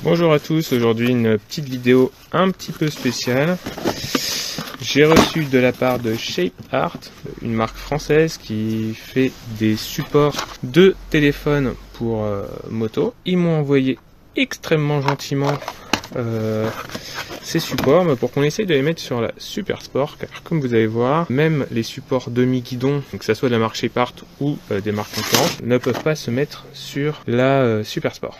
Bonjour à tous, aujourd'hui une petite vidéo un petit peu spéciale. J'ai reçu de la part de Shape Art, une marque française qui fait des supports de téléphone pour moto. Ils m'ont envoyé extrêmement gentiment ces supports pour qu'on essaye de les mettre sur la Super Sport, car comme vous allez voir, même les supports demi-guidon, que ce soit de la marque Shape Art ou des marques concurrentes, ne peuvent pas se mettre sur la Super Sport.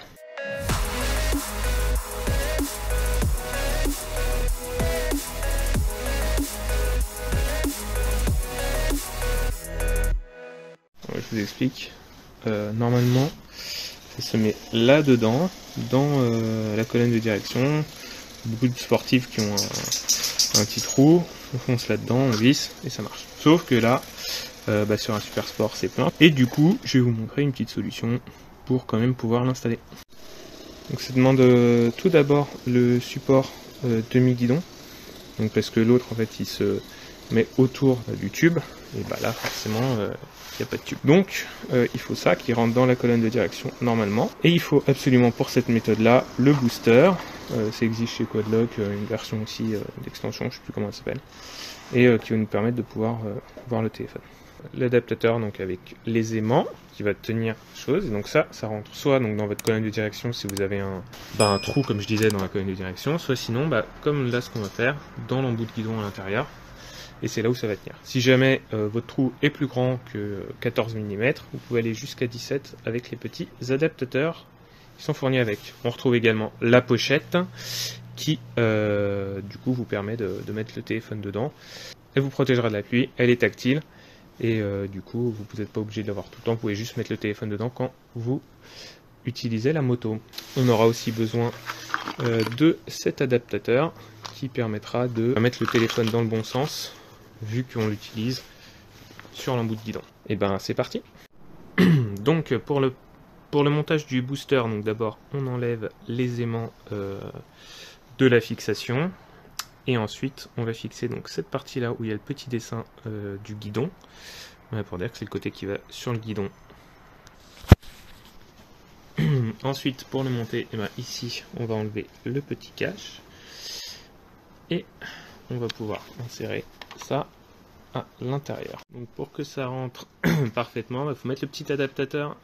Je vous explique. Normalement, ça se met là-dedans, dans la colonne de direction. Beaucoup de sportifs qui ont un petit trou, on fonce là-dedans, on visse et ça marche. Sauf que là, sur un Super Sport, c'est plein. Et du coup, je vais vous montrer une petite solution pour quand même pouvoir l'installer. Donc ça demande tout d'abord le support demi-guidon. Donc parce que l'autre, en fait, il se met autour du tube. Et bah là, forcément, il n'y a pas de tube. Donc, il faut ça qui rentre dans la colonne de direction normalement. Et il faut absolument pour cette méthode-là le booster. Ça existe chez Quadlock, une version aussi d'extension, je ne sais plus comment elle s'appelle. Et qui va nous permettre de pouvoir voir le téléphone. L'adaptateur donc avec les aimants qui va tenir chose. Et donc ça rentre soit donc dans votre colonne de direction si vous avez un trou comme je disais dans la colonne de direction, soit sinon comme là ce qu'on va faire dans l'embout de guidon à l'intérieur. Et c'est là où ça va tenir. Si jamais votre trou est plus grand que 14 mm, vous pouvez aller jusqu'à 17 avec les petits adaptateurs qui sont fournis avec. On retrouve également la pochette qui du coup vous permet de mettre le téléphone dedans. Elle vous protégera de la pluie, elle est tactile et du coup vous n'êtes pas obligé de l'avoir tout le temps, vous pouvez juste mettre le téléphone dedans quand vous utilisez la moto. On aura aussi besoin de cet adaptateur qui permettra de mettre le téléphone dans le bon sens vu qu'on l'utilise sur l'embout de guidon. Et ben c'est parti. Donc pour le montage du booster, donc d'abord on enlève les aimants de la fixation et ensuite on va fixer donc cette partie là où il y a le petit dessin du guidon. Voilà, pour dire que c'est le côté qui va sur le guidon. Ensuite pour le monter, et ben ici on va enlever le petit cache et on va pouvoir insérer ça à l'intérieur. Donc pour que ça rentre parfaitement, il faut mettre le petit adaptateur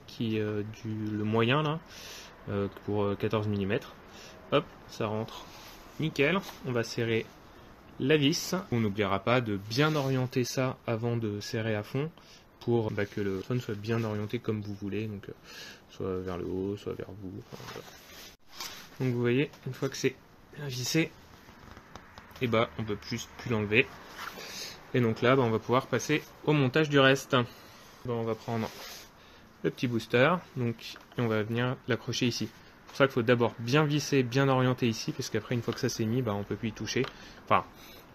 qui le moyen là pour 14 mm. Hop, ça rentre nickel. On va serrer la vis. On n'oubliera pas de bien orienter ça avant de serrer à fond pour que le téléphone soit bien orienté comme vous voulez, donc soit vers le haut, soit vers vous. Enfin, voilà. Donc vous voyez, une fois que c'est bien vissé, et on peut plus l'enlever. Et donc là, on va pouvoir passer au montage du reste. On va prendre le petit booster, et on va venir l'accrocher ici. C'est pour ça qu'il faut d'abord bien visser, bien orienter ici, parce qu'après, une fois que ça s'est mis, on peut plus y toucher. Enfin,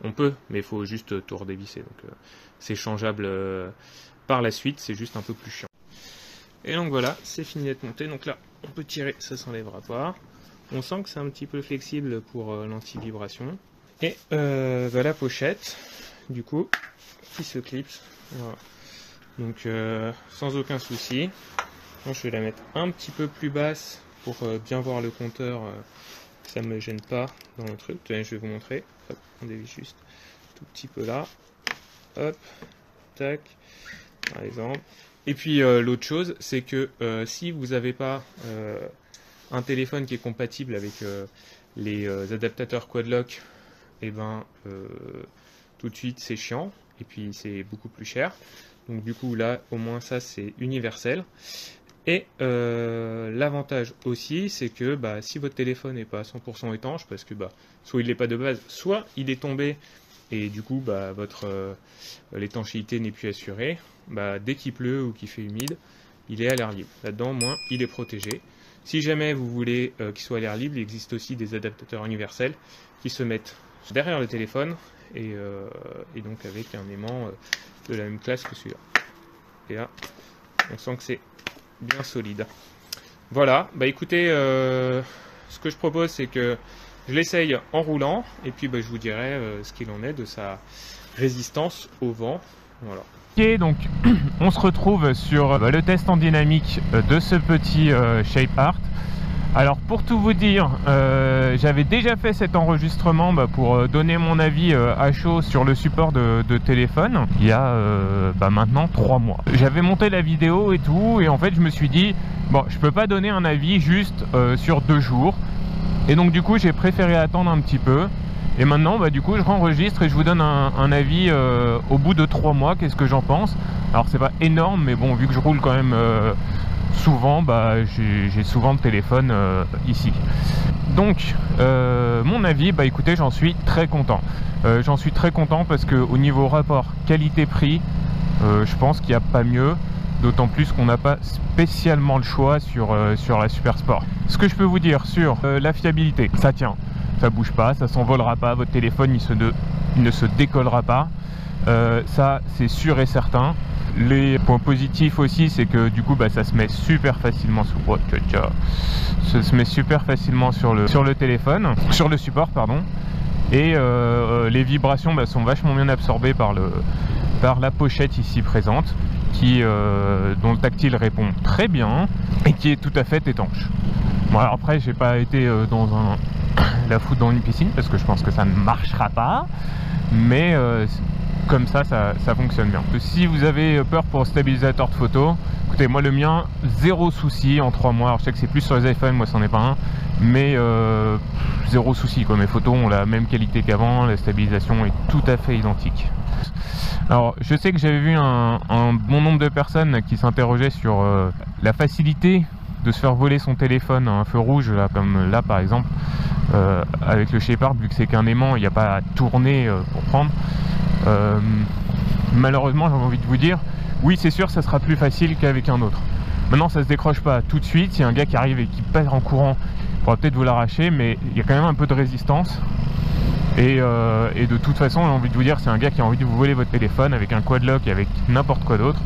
on peut, mais il faut juste tout redévisser. Donc c'est changeable par la suite, c'est juste un peu plus chiant. Et donc voilà, c'est fini d'être monté. Donc là, on peut tirer, ça s'enlèvera pas. On sent que c'est un petit peu flexible pour l'anti-vibration. Et la pochette, du coup, qui se clipse. Voilà. Donc sans aucun souci. Bon, je vais la mettre un petit peu plus basse pour bien voir le compteur, que ça ne me gêne pas dans le truc. Tenez, je vais vous montrer. Hop, on dévisse juste tout petit peu là. Hop, tac, par exemple. Et puis l'autre chose, c'est que si vous n'avez pas un téléphone qui est compatible avec les adaptateurs Quadlock, tout de suite c'est chiant et puis c'est beaucoup plus cher. Donc du coup là au moins ça c'est universel. Et l'avantage aussi c'est que si votre téléphone n'est pas à 100% étanche, parce que soit il n'est pas de base, soit il est tombé et du coup votre l'étanchéité n'est plus assurée, dès qu'il pleut ou qu'il fait humide, il est à l'air libre. Là-dedans au moins il est protégé. Si jamais vous voulez qu'il soit à l'air libre, il existe aussi des adaptateurs universels qui se mettent derrière le téléphone et donc avec un aimant de la même classe que celui-là. Et là, on sent que c'est bien solide. Voilà, écoutez, ce que je propose c'est que je l'essaye en roulant et puis je vous dirai ce qu'il en est de sa résistance au vent. Voilà. Ok, donc on se retrouve sur le test en dynamique de ce petit Shape Art. Alors pour tout vous dire, j'avais déjà fait cet enregistrement pour donner mon avis à chaud sur le support de téléphone il y a maintenant 3 mois. J'avais monté la vidéo et tout, et en fait je me suis dit, bon, je peux pas donner un avis juste sur 2 jours. Et donc du coup j'ai préféré attendre un petit peu. Et maintenant du coup je renregistre et je vous donne un avis au bout de 3 mois, qu'est-ce que j'en pense. Alors c'est pas énorme, mais bon, vu que je roule quand même souvent, j'ai souvent le téléphone ici. Donc mon avis, écoutez, j'en suis très content. J'en suis très content parce que au niveau rapport qualité-prix, je pense qu'il n'y a pas mieux. D'autant plus qu'on n'a pas spécialement le choix sur la Super Sport. Ce que je peux vous dire sur la fiabilité, ça tient, ça bouge pas, ça s'envolera pas, votre téléphone il ne se décollera pas, ça c'est sûr et certain. Les points positifs aussi, c'est que du coup ça se met super facilement ça se met super facilement sur le téléphone, sur le support pardon. Et les vibrations sont vachement bien absorbées par la pochette ici présente, dont le tactile répond très bien et qui est tout à fait étanche. Bon, alors après j'ai pas été la foutre dans une piscine parce que je pense que ça ne marchera pas, mais comme ça fonctionne bien. Si vous avez peur pour le stabilisateur de photo, écoutez, moi le mien, zéro souci en 3 mois. Alors, je sais que c'est plus sur les iPhones, moi c'en est pas un, mais zéro souci quoi. Mes photos ont la même qualité qu'avant, la stabilisation est tout à fait identique. Alors je sais que j'avais vu un bon nombre de personnes qui s'interrogeaient sur la facilité de se faire voler son téléphone à un feu rouge, là, comme là par exemple, avec le Shepard, vu que c'est qu'un aimant, il n'y a pas à tourner pour prendre. Malheureusement, j'ai envie de vous dire, oui c'est sûr, ça sera plus facile qu'avec un autre. Maintenant ça se décroche pas tout de suite, s'il y a un gars qui arrive et qui passe en courant, il pourra peut-être vous l'arracher, mais il y a quand même un peu de résistance. Et de toute façon, j'ai envie de vous dire, c'est un gars qui a envie de vous voler votre téléphone avec un quad lock et avec n'importe quoi d'autre,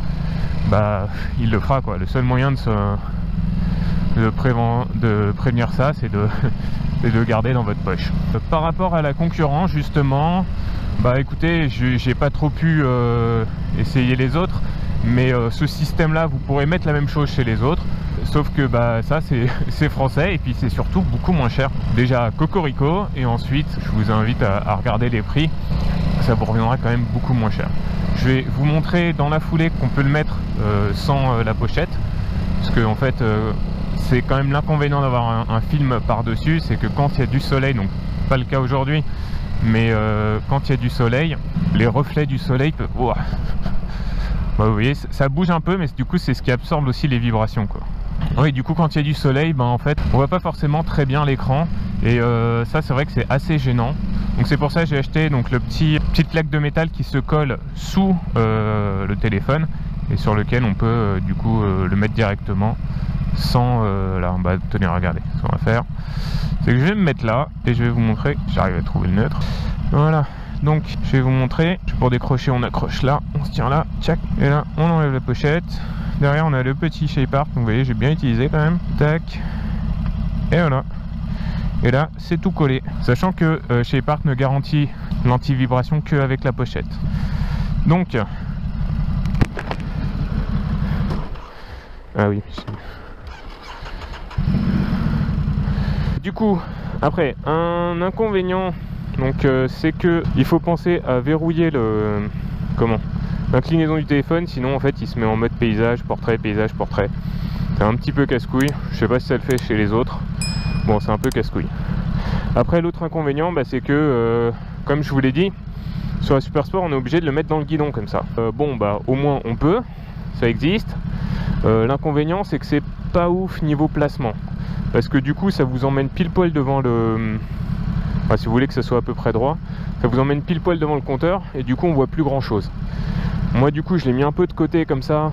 il le fera quoi. Le seul moyen de prévenir ça, c'est de le garder dans votre poche. Par rapport à la concurrence justement, écoutez, j'ai pas trop pu essayer les autres, mais ce système là, vous pourrez mettre la même chose chez les autres, sauf que ça c'est français et puis c'est surtout beaucoup moins cher. Déjà cocorico, et ensuite je vous invite à regarder les prix, ça vous reviendra quand même beaucoup moins cher. Je vais vous montrer dans la foulée qu'on peut le mettre sans la pochette, parce que en fait c'est quand même l'inconvénient d'avoir un film par dessus, c'est que quand il y a du soleil, donc pas le cas aujourd'hui, mais quand il y a du soleil, les reflets du soleil peuvent... vous voyez, ça bouge un peu, mais du coup c'est ce qui absorbe aussi les vibrations quoi. Oui, du coup quand il y a du soleil, en fait on voit pas forcément très bien l'écran, et ça c'est vrai que c'est assez gênant. Donc c'est pour ça que j'ai acheté donc petite plaque de métal qui se colle sous le téléphone et sur lequel on peut du coup le mettre directement sans là. Tenez, regardez ce qu'on va faire, c'est que je vais me mettre là et je vais vous montrer, j'arrive à trouver le neutre, voilà. Donc je vais vous montrer, pour décrocher on accroche là, on se tient là, tchac, et là on enlève la pochette. Derrière on a le petit Shepard, donc vous voyez j'ai bien utilisé quand même, tac, et voilà. Et là c'est tout collé, sachant que Shepard ne garantit l'anti-vibration qu'avec la pochette. Donc ah oui, du coup après un inconvénient, donc c'est que il faut penser à verrouiller l'inclinaison du téléphone, sinon en fait il se met en mode paysage, portrait. C'est un petit peu casse-couille, je sais pas si ça le fait chez les autres, bon c'est un peu casse-couille. Après l'autre inconvénient, c'est que comme je vous l'ai dit, sur la Super Sport on est obligé de le mettre dans le guidon comme ça. Au moins on peut, ça existe. L'inconvénient c'est que c'est pas ouf niveau placement, parce que du coup ça vous emmène pile poil devant si vous voulez que ça soit à peu près droit, ça vous emmène pile poil devant le compteur, et du coup on voit plus grand chose. Moi du coup je l'ai mis un peu de côté comme ça,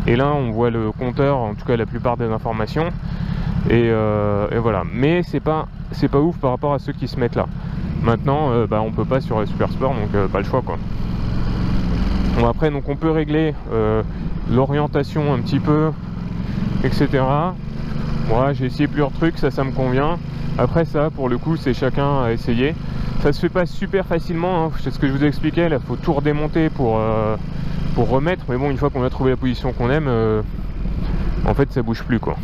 et là on voit le compteur, en tout cas la plupart des informations, et voilà. Mais c'est pas ouf par rapport à ceux qui se mettent là. Maintenant on peut pas sur la Super Sport, donc pas le choix quoi. Bon, après donc on peut régler l'orientation un petit peu, etc. Moi j'ai essayé plusieurs trucs, ça me convient. Après ça pour le coup c'est chacun à essayer. Ça se fait pas super facilement, hein. C'est ce que je vous ai expliqué, là faut tout redémonter pour remettre, mais bon, une fois qu'on a trouvé la position qu'on aime, en fait ça bouge plus quoi.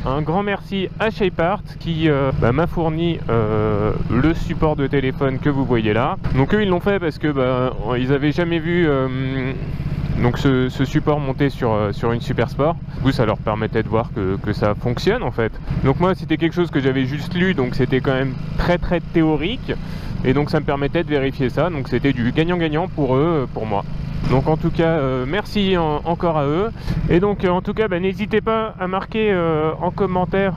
Un grand merci à ShapeArt qui m'a fourni le support de téléphone que vous voyez là. Donc eux ils l'ont fait parce que ils avaient jamais vu donc ce support monté sur une Super Sport. Du coup ça leur permettait de voir que ça fonctionne en fait. Donc moi c'était quelque chose que j'avais juste lu, donc c'était quand même très théorique. Et donc ça me permettait de vérifier ça, donc c'était du gagnant-gagnant pour eux, pour moi. Donc en tout cas, merci encore à eux. Et donc en tout cas, n'hésitez pas à marquer en commentaire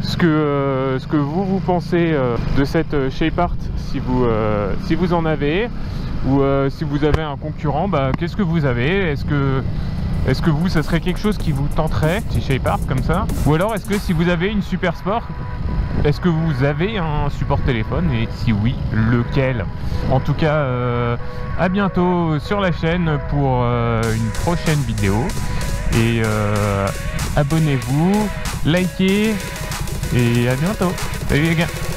ce que vous pensez de cette ShapeArt si vous en avez. Ou si vous avez un concurrent, qu'est-ce que vous avez? Est-ce que vous, ça serait quelque chose qui vous tenterait, si ShapeArt comme ça? Ou alors est-ce que si vous avez une Super Sport, est-ce que vous avez un support téléphone et si oui, lequel? En tout cas, à bientôt sur la chaîne pour une prochaine vidéo. Et abonnez-vous, likez et à bientôt. Salut les gars!